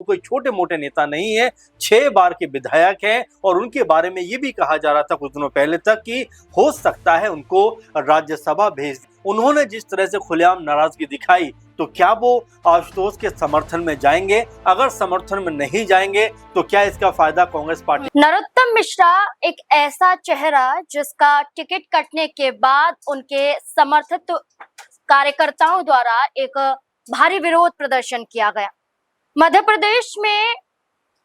कोई छोटे मोटे नेता नहीं है, 6 बार के विधायक हैं और उनके बारे में ये भी कहा जा रहा था कुछ दिनों पहले तक कि हो सकता है उनको राज्यसभा भेज। उन्होंने जिस तरह से खुलेआम नाराजगी दिखाई, तो क्या वो आशुतोष के समर्थन में जाएंगे? अगर समर्थन में नहीं जाएंगे तो क्या इसका फायदा कांग्रेस पार्टी? नरोत्तम मिश्रा एक ऐसा चेहरा जिसका टिकट कटने के बाद उनके समर्थित कार्यकर्ताओं द्वारा एक भारी विरोध प्रदर्शन किया गया। मध्य प्रदेश में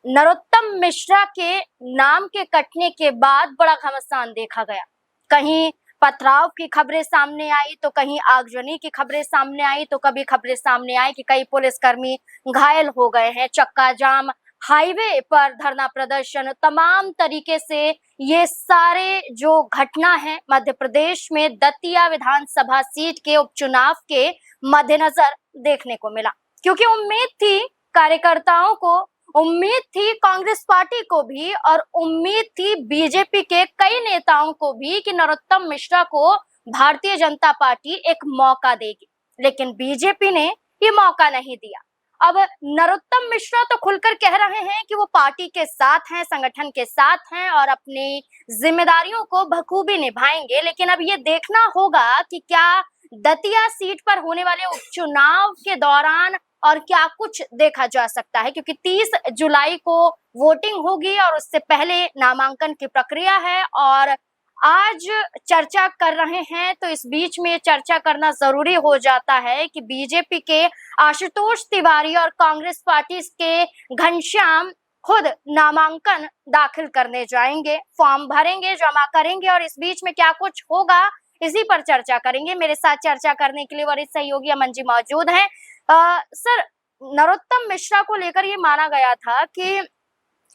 नरोत्तम मिश्रा के नाम के कटने के बाद बड़ा घमासान देखा गया। कहीं पथराव की खबरें सामने आई तो कहीं आगजनी की खबरें सामने आई तो कभी खबरें सामने आई कि कई पुलिसकर्मी घायल हो गए हैं। चक्का जाम, हाईवे पर धरना प्रदर्शन, तमाम तरीके से ये सारे जो घटना है मध्य प्रदेश में दतिया विधानसभा सीट के उपचुनाव के मद्देनजर देखने को मिला। क्योंकि उम्मीद थी कार्यकर्ताओं को, उम्मीद थी कांग्रेस पार्टी को भी और उम्मीद थी बीजेपी के कई नेताओं को भी कि नरोत्तम मिश्रा को भारतीय जनता पार्टी एक मौका देगी, लेकिन बीजेपी ने ये मौका नहीं दिया। अब नरोत्तम मिश्रा तो खुलकर कह रहे हैं कि वो पार्टी के साथ हैं, संगठन के साथ हैं और अपनी जिम्मेदारियों को बखूबी निभाएंगे, लेकिन अब ये देखना होगा कि क्या दतिया सीट पर होने वाले उपचुनाव के दौरान और क्या कुछ देखा जा सकता है, क्योंकि 30 जुलाई को वोटिंग होगी और उससे पहले नामांकन की प्रक्रिया है। और आज चर्चा कर रहे हैं तो इस बीच में चर्चा करना जरूरी हो जाता है कि बीजेपी के आशुतोष तिवारी और कांग्रेस पार्टी के घनश्याम खुद नामांकन दाखिल करने जाएंगे, फॉर्म भरेंगे, जमा करेंगे और इस बीच में क्या कुछ होगा इसी पर चर्चा करेंगे। मेरे साथ चर्चा करने के लिए वरिष्ठ सहयोगी अमन जी मौजूद हैं। सर, नरोत्तम मिश्रा को लेकर ये माना गया था कि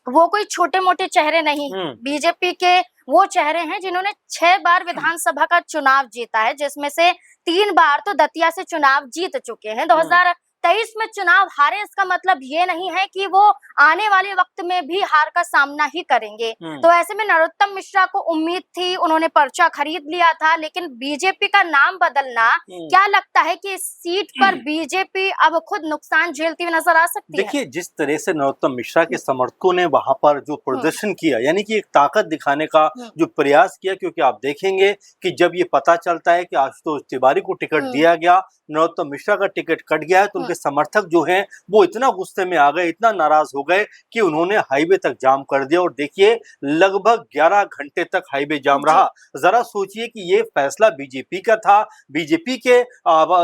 वो कोई छोटे मोटे चेहरे नहीं, बीजेपी के वो चेहरे हैं जिन्होंने 6 बार विधानसभा का चुनाव जीता है, जिसमें से 3 बार तो दतिया से चुनाव जीत चुके हैं। 2023 में चुनाव हारे इसका मतलब ये नहीं है कि वो आने वाले वक्त में भी हार का सामना ही करेंगे। तो ऐसे में नरोत्तम मिश्रा को उम्मीद थी, उन्होंने पर्चा खरीद लिया था, लेकिन बीजेपी का नाम बदलना, क्या लगता है कि इस सीट पर बीजेपी अब खुद नुकसान झेलती हुई नजर आ सकती है? देखिए, जिस तरह से नरोत्तम मिश्रा के समर्थकों ने वहां पर जो प्रदर्शन किया, यानी कि एक ताकत दिखाने का जो प्रयास किया, क्योंकि आप देखेंगे कि जब ये पता चलता है कि आशुतोष तिवारी को टिकट दिया गया, नरोत्तम मिश्रा का टिकट कट गया है, तो उनके समर्थक जो हैं वो इतना गुस्से में आ गए, इतना नाराज हो गए कि उन्होंने हाईवे तक जाम कर दिया। और देखिए, लगभग 11 घंटे तक हाईवे जाम रहा। जरा सोचिए कि ये फैसला बीजेपी का था, बीजेपी के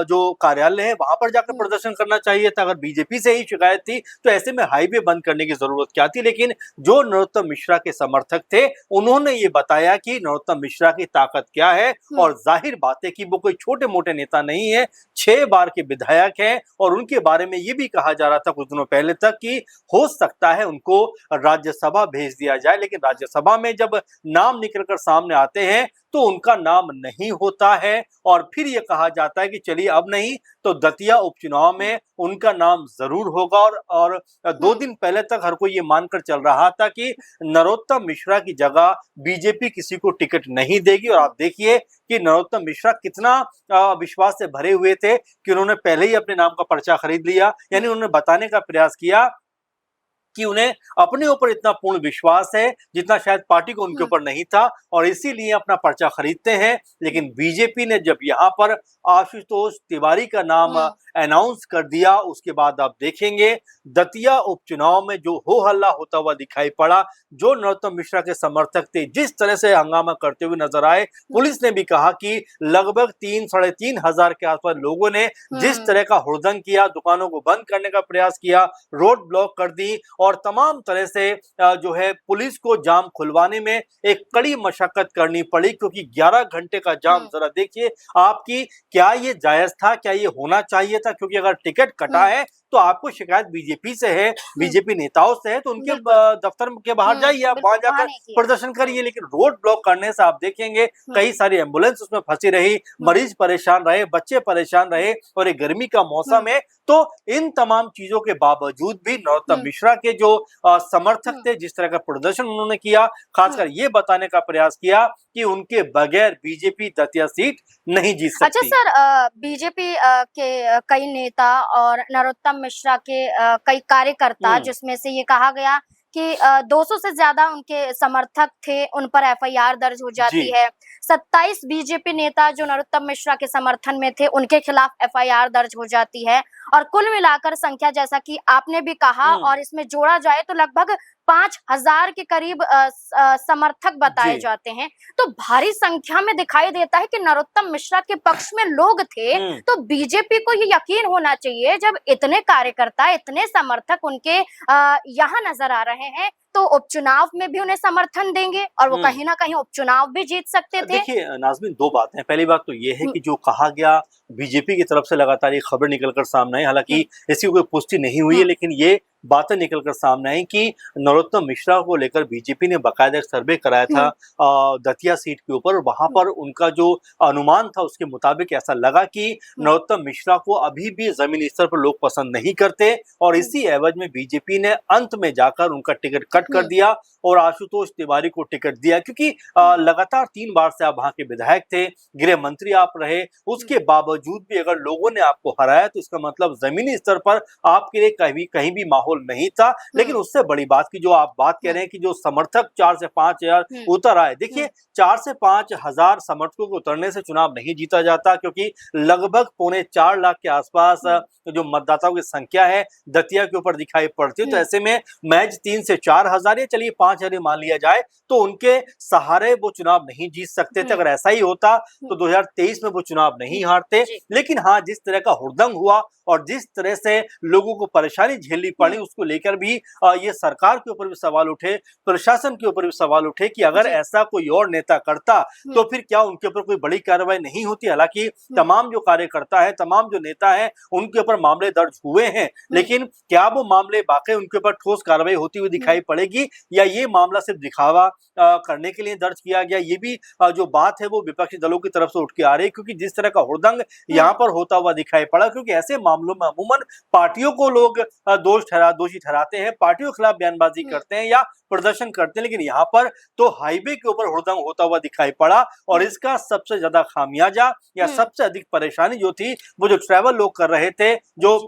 जो कार्यालय है वहां पर जाकर प्रदर्शन करना चाहिए था। अगर बीजेपी से ही शिकायत थी तो ऐसे में हाईवे बंद करने की जरूरत क्या थी? लेकिन जो नरोत्तम मिश्रा के समर्थक थे उन्होंने ये बताया कि नरोत्तम मिश्रा की ताकत क्या है, और जाहिर बात है कि वो कोई छोटे मोटे नेता नहीं है, 6 बार के विधायक हैं और उनके बारे में ये भी कहा जा रहा था कुछ दिनों पहले तक कि हो सकता है उनको राज्यसभा भेज दिया जाए। लेकिन राज्यसभा में जब नाम निकलकर सामने आते हैं तो उनका नाम नहीं होता है और फिर ये कहा जाता है कि चलिए अब नहीं तो दतिया उपचुनाव में उनका नाम जरूर होगा। और 2 दिन पहले तक हर कोई ये मानकर चल रहा था कि नरोत्तम मिश्रा की जगह बीजेपी किसी को टिकट नहीं देगी। और आप देखिए कि नरोत्तम मिश्रा कितना विश्वास से भरे हुए थे कि उन्होंने पहले ही अपने नाम का पर्चा खरीद लिया, यानी उन्होंने बताने का प्रयास किया कि उन्हें अपने ऊपर इतना पूर्ण विश्वास है जितना शायद पार्टी को उनके ऊपर नहीं था, और इसीलिए अपना पर्चा खरीदते हैं। लेकिन बीजेपी ने जब यहाँ पर आशुतोष तिवारी का नाम अनाउंस कर दिया, उसके बाद आप देखेंगे दतिया उपचुनाव में जो हो हल्ला होता हुआ दिखाई पड़ा। जो नरोत्तम मिश्रा के समर्थक थे जिस तरह से हंगामा करते हुए नजर आए, पुलिस ने भी कहा कि लगभग 3-3.5 हजार के आसपास लोगों ने जिस तरह का हुड़दंग किया, दुकानों को बंद करने का प्रयास किया, रोड ब्लॉक कर दी और तमाम तरह से जो है पुलिस को जाम खुलवाने में एक कड़ी मशक्कत करनी पड़ी, क्योंकि 11 घंटे का जाम जरा देखिए आपकी, क्या ये जायज था, क्या ये होना चाहिए था? क्योंकि अगर टिकट कटा है तो आपको शिकायत बीजेपी से है, बीजेपी नेताओं से है, तो उनके दफ्तर के बाहर जाइए, आप वहां जाकर प्रदर्शन करिए। लेकिन रोड ब्लॉक करने से आप देखेंगे कई सारी एम्बुलेंस उसमें फंसी रही, मरीज परेशान रहे, बच्चे परेशान रहे, और एक गर्मी का मौसम है। तो इन तमाम चीजों के बावजूद भी नरोत्तम मिश्रा के जो समर्थक थे, जिस तरह का प्रदर्शन उन्होंने किया, खासकर ये बताने का प्रयास किया कि उनके बगैर बीजेपी दतिया सीट नहीं जीत सकती। अच्छा सर, बीजेपी के कई नेता और नरोत्तम मिश्रा के कई कार्यकर्ता, जिसमें से ये कहा गया कि 200 से ज्यादा उनके समर्थक थे, उन पर एफआईआर दर्ज हो जाती है। 27 बीजेपी नेता जो नरोत्तम मिश्रा के समर्थन में थे, उनके खिलाफ एफआईआर दर्ज हो जाती है। और कुल मिलाकर संख्या, जैसा कि आपने भी कहा, और इसमें जोड़ा जाए तो लगभग 5000 के करीब समर्थक बताए जाते हैं। तो भारी संख्या में दिखाई देता है कि नरोत्तम मिश्रा के पक्ष में लोग थे। तो बीजेपी को ये यकीन होना चाहिए, जब इतने कार्यकर्ता, इतने समर्थक उनके यहाँ नजर आ रहे हैं, तो उपचुनाव में भी उन्हें समर्थन देंगे और वो कहीं ना कहीं उपचुनाव भी जीत सकते थे। देखिए नाज़मीन, दो बातें। पहली बात तो ये है कि जो कहा गया बीजेपी की तरफ से लगातार ये खबर निकलकर सामने आई, हालांकि इसकी कोई पुष्टि नहीं हुई है, लेकिन ये बातें निकलकर सामने आई कि नरोत्तम मिश्रा को लेकर बीजेपी ने बाकायदा एक सर्वे कराया था दतिया सीट के ऊपर। वहां पर उनका जो अनुमान था उसके मुताबिक ऐसा लगा कि नरोत्तम मिश्रा को अभी भी जमीनी स्तर पर लोग पसंद नहीं करते, और इसी एवज में बीजेपी ने अंत में जाकर उनका टिकट कट कर दिया और आशुतोष तिवारी को टिकट दिया, क्योंकि लगातार 3 बार से आप वहां के विधायक थे, गृह मंत्री आप रहे, उसके बावजूद भी अगर लोगों ने आपको हराया तो इसका मतलब जमीनी स्तर पर आपके लिए कहीं भी माहौल नहीं था। लेकिन उससे बड़ी बात की जो आप बात कह रहे हैं कि जो समर्थक 4 से 5 हजार उतर आए, देखिए 4 से 5 हजार समर्थकों को उतरने से चुनाव नहीं जीता जाता, क्योंकि लगभग 4.25 लाख के आसपास जो मतदाताओं की संख्या है दतिया के ऊपर दिखाई पड़ती है। तो ऐसे में महज 3 से 4 हजार, या चलिए 5 हजार मान लिया जाए, तो उनके सहारे वो चुनाव नहीं जीत सकते थे। अगर ऐसा ही होता तो 2023 में वो चुनाव नहीं हारते। लेकिन हाँ, जिस तरह का हुड़दंग हुआ और जिस तरह से लोगों को परेशानी झेलनी पड़ी, उसको लेकर भी ये सरकार के ऊपर भी सवाल उठे, प्रशासन के ऊपर भी सवाल उठे कि अगर ऐसा कोई और नेता करता तो फिर क्या उनके ऊपर कोई बड़ी कार्रवाई नहीं होती। हालांकि तमाम जो कार्यकर्ता है, तमाम जो नेता है, उनके ऊपर मामले दर्ज हुए हैं, लेकिन क्या वो मामले वाकई उनके ऊपर ठोस कार्रवाई होती हुई दिखाई पड़ेगी, या ये मामला सिर्फ दिखावा करने के लिए दर्ज किया गया, ये भी जो बात है वो विपक्षी दलों की तरफ से उठ के आ रही है। क्योंकि जिस तरह का हुड़दंग यहाँ पर होता हुआ दिखाई पड़ा, क्योंकि ऐसे मामलों में अमूमन पार्टियों को लोग दोषी ठहराते हैं, पार्टियों के खिलाफ बयानबाजी करते हैं या प्रदर्शन करते हैं, लेकिन यहाँ पर तो हाईवे के ऊपर हुड़दंग होता हुआ दिखाई पड़ा। और इसका सबसे ज्यादा खामियाजा या सबसे अधिक परेशानी जो थी, वो जो ट्रैवल लोग कर रहे थे, जो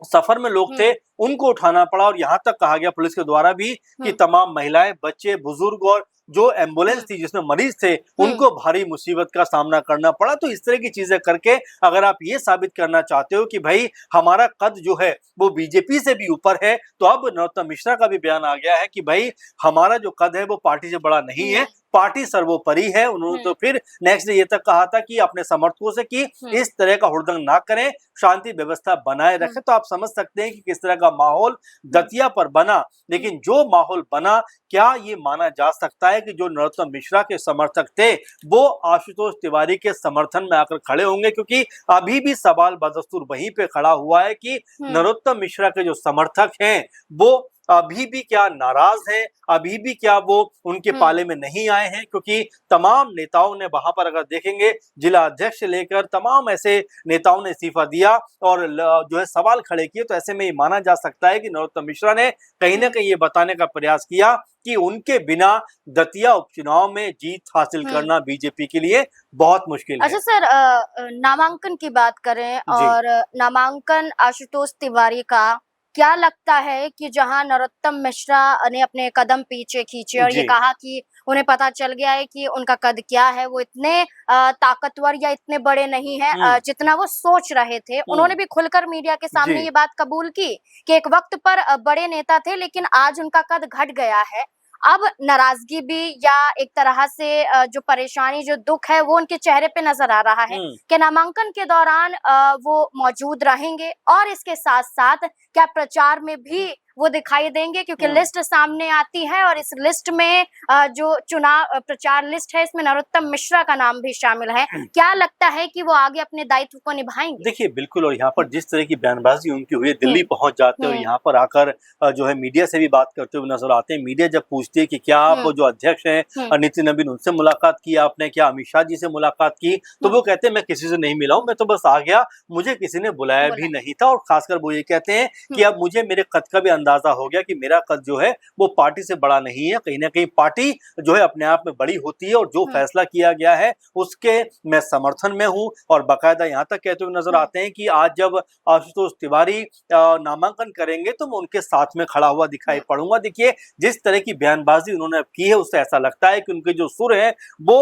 सफर में लोग थे, उनको उठाना पड़ा। और यहाँ तक कहा गया पुलिस के द्वारा भी कि तमाम महिलाएं, बच्चे, बुजुर्ग और जो एम्बुलेंस थी जिसमें मरीज थे, उनको भारी मुसीबत का सामना करना पड़ा। तो इस तरह की चीजें करके अगर आप ये साबित करना चाहते हो कि भाई हमारा कद जो है वो बीजेपी से भी ऊपर है, तो अब नरोत्तम मिश्रा का भी बयान आ गया है कि भाई हमारा जो कद है वो पार्टी से बड़ा नहीं है, पार्टी सर्वोपरि है। उन्होंने तो फिर नेक्स्ट डे ये तक कहा था कि अपने समर्थकों से कि इस तरह का हुड़दंग ना करें, शांति व्यवस्था बनाए रखें। तो आप समझ सकते हैं कि किस तरह का माहौल दतिया पर बना। लेकिन जो माहौल बना, क्या ये माना जा सकता है कि जो नरोत्तम मिश्रा के समर्थक थे वो आशुतोष तिवारी के समर्थन में आकर खड़े होंगे? क्योंकि अभी भी सवाल बदस्तूर वहीं पे खड़ा हुआ है कि नरोत्तम मिश्रा के जो समर्थक हैं वो अभी भी क्या नाराज हैं, अभी भी क्या वो उनके पाले में नहीं आए हैं? क्योंकि तमाम नेताओं ने वहां पर अगर देखेंगे, जिला अध्यक्ष से लेकर तमाम ऐसे नेताओं ने इस्तीफा दिया और जो है सवाल खड़े किए। तो ऐसे में ये माना जा सकता है कि नरोत्तम मिश्रा ने कहीं ना कहीं ये बताने का प्रयास किया कि उनके बिना दतिया उपचुनाव में जीत हासिल करना बीजेपी के लिए बहुत मुश्किल है। अच्छा सर, नामांकन की बात करें और नामांकन आशुतोष तिवारी का, क्या लगता है कि जहां नरोत्तम मिश्रा ने अपने कदम पीछे खींचे और ये कहा कि उन्हें पता चल गया है कि उनका कद क्या है, वो इतने ताकतवर या इतने बड़े नहीं है जितना वो सोच रहे थे। उन्होंने भी खुलकर मीडिया के सामने ये बात कबूल की कि एक वक्त पर बड़े नेता थे, लेकिन आज उनका कद घट गया है। अब नाराजगी भी या एक तरह से जो परेशानी, जो दुख है, वो उनके चेहरे पे नजर आ रहा है कि नामांकन के दौरान वो मौजूद रहेंगे और इसके साथ साथ क्या प्रचार में भी वो दिखाई देंगे? क्योंकि लिस्ट सामने आती है और इस लिस्ट में जो चुनाव प्रचार लिस्ट है, इसमें नरोत्तम मिश्रा का नाम भी शामिल है। क्या लगता है कि वो आगे अपने दायित्व को निभाएंगे? देखिए बिल्कुल, और यहाँ पर जिस तरह की बयानबाजी उनकी हुई, दिल्ली पहुंच जाते हैं और यहाँ पर आकर जो है मीडिया से भी बात करते हुए नजर आते हैं। मीडिया जब पूछती पूछती है कि क्या आप जो अध्यक्ष हैं नितिन नवीन उनसे मुलाकात की आपने, क्या अमित शाह जी से मुलाकात की? तो वो कहते हैं मैं किसी से नहीं मिला हूं, मैं तो बस आ गया, मुझे किसी ने बुलाया भी नहीं था। और खासकर वो ये कहते हैं कि अब मुझे मेरे कद का भी अंदाजा हो गया कि मेरा कद जो है वो पार्टी से बड़ा नहीं है। कहीं ना कहीं पार्टी जो है अपने आप में बड़ी होती है और जो फैसला किया गया है उसके मैं समर्थन में हूं। और बाकायदा यहाँ तक कहते हुए नजर आते हैं कि आज जब आशुतोष तिवारी नामांकन करेंगे तो मैं उनके साथ में खड़ा हुआ दिखाई पड़ूंगा। देखिए जिस तरह की बयानबाजी उन्होंने अब की है उससे ऐसा लगता है कि उनके जो सुर है वो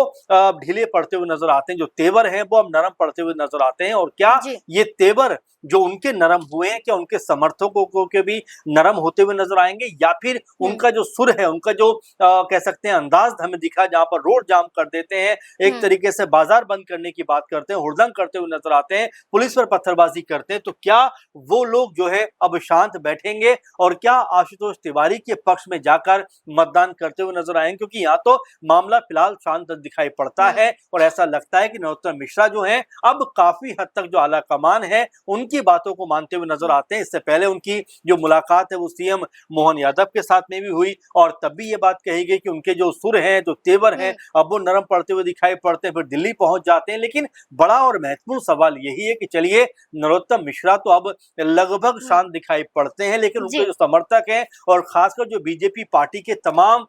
ढीले पड़ते हुए नजर आते हैं, जो तेवर है वो अब नरम पड़ते हुए नजर आते हैं। और क्या ये तेवर जो उनके नरम हुए हैं क्या उनके समर्थकों को के भी नरम होते हुए नजर आएंगे, या फिर उनका जो सुर है, उनका जो कह सकते हैं अंदाज हमें दिखा जहां पर रोड जाम कर देते हैं, एक तरीके से बाजार बंद करने की बात करते हैं, हुड़दंग करते हुए नजर आते हैं, पुलिस पर पत्थरबाजी करते हैं, तो क्या वो लोग जो है अब शांत बैठेंगे और क्या आशुतोष तिवारी के पक्ष में जाकर मतदान करते हुए नजर आएंगे? क्योंकि यहाँ तो मामला फिलहाल शांत दिखाई पड़ता है और ऐसा लगता है कि नरोत्तम मिश्रा जो है अब काफी हद तक जो आला कमान है उनकी बातों को मानते हुए नजर आते हैं। इससे पहले उनकी जो मुलाकात है वो सीएम मोहन यादव के साथ में भी हुई और तब भी ये बात कही गई कि उनके जो सुर हैं, जो तेवर हैं, अब वो नरम पड़ते हुए दिखाई पड़ते हैं। फिर दिल्ली पहुंच जाते हैं। लेकिन बड़ा और महत्वपूर्ण सवाल यही है कि चलिए नरोत्तम मिश्रा तो अब लगभग शांत दिखाई पड़ते हैं, लेकिन उनके जो समर्थक हैं और खासकर जो बीजेपी पार्टी के तमाम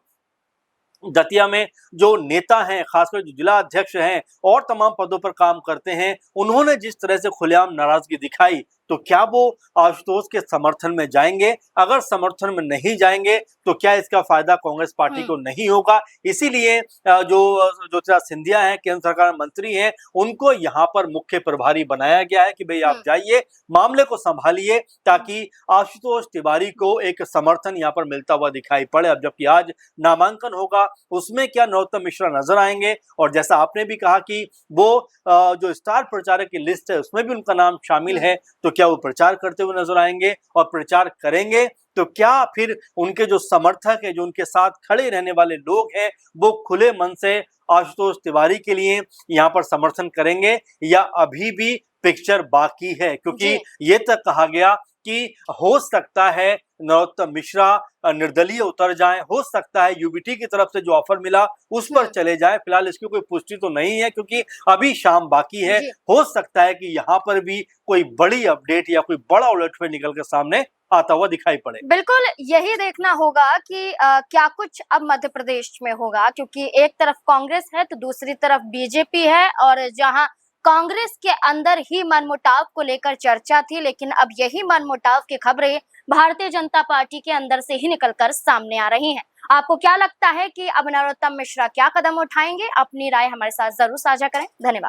दतिया में जो नेता हैं, खासकर जो जिला अध्यक्ष हैं और तमाम पदों पर काम करते हैं, उन्होंने जिस तरह से खुलेआम नाराजगी दिखाई, तो क्या वो आशुतोष के समर्थन में जाएंगे? अगर समर्थन में नहीं जाएंगे तो क्या इसका फायदा कांग्रेस पार्टी को नहीं होगा? इसीलिए जो ज्योतिराज सिंधिया हैं, केंद्र सरकार मंत्री हैं, उनको यहाँ पर मुख्य प्रभारी बनाया गया है कि भाई आप जाइए, मामले को संभालिए ताकि आशुतोष तिवारी को एक समर्थन यहाँ पर मिलता हुआ दिखाई पड़े। अब जबकि आज नामांकन होगा उसमें क्या नरोत्तम मिश्रा नजर आएंगे? और जैसा आपने भी कहा कि वो जो स्टार प्रचारक की लिस्ट है उसमें भी उनका नाम शामिल है, तो क्या वो प्रचार करते हुए नजर आएंगे? और प्रचार करेंगे तो क्या फिर उनके जो समर्थक है, जो उनके साथ खड़े रहने वाले लोग हैं, वो खुले मन से आशुतोष तिवारी के लिए यहाँ पर समर्थन करेंगे या अभी भी पिक्चर बाकी है? क्योंकि ये तक कहा गया कि हो सकता है नरोत्तम मिश्रा निर्दलीय उतर जाएं, हो सकता है यूबीटी की तरफ से जो ऑफर मिला उस पर चले जाएं। फिलहाल इसकी कोई पुष्टि तो नहीं है क्योंकि अभी शाम बाकी है। हो सकता है कि यहाँ पर भी कोई बड़ी अपडेट या कोई बड़ा उलटफेर निकल कर सामने आता हुआ दिखाई पड़े। बिल्कुल यही देखना होगा कि क्या कुछ अब मध्य प्रदेश में होगा, क्योंकि एक तरफ कांग्रेस है तो दूसरी तरफ बीजेपी है और जहां कांग्रेस के अंदर ही मनमुटाव को लेकर चर्चा थी, लेकिन अब यही मनमुटाव की खबरें भारतीय जनता पार्टी के अंदर से ही निकलकर सामने आ रही हैं। आपको क्या लगता है कि अब नरोत्तम मिश्रा क्या कदम उठाएंगे? अपनी राय हमारे साथ जरूर साझा करें। धन्यवाद।